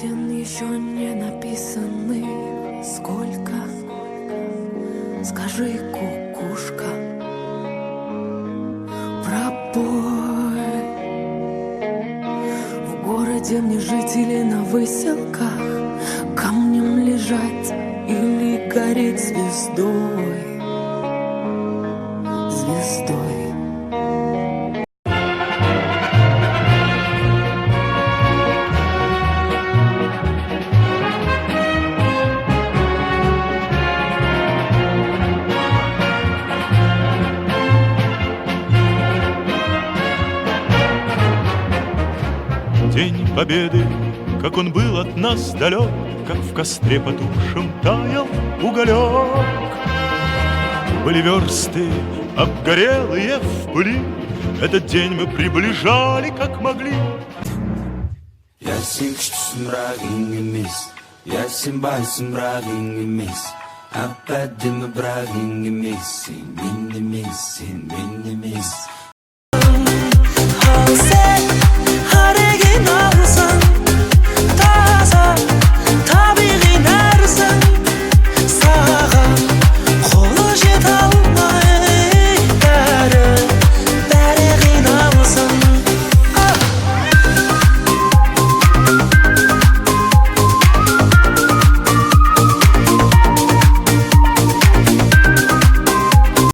песен еще не написаны. Сколько? Скажи, кукушка, пропой. В городе мне жить или на выселках, камнем лежать или гореть звездой, звездой. День Победы, как он был от нас далек, как в костре потухшем таял уголек. Были версты, обгорелые в пыли, этот день мы приближали, как могли. Yasin küçüksün bırakın emis, Yasin baysın bırakın emis, Affedimi bırakın emis, Sen benim emis, sen benim emis,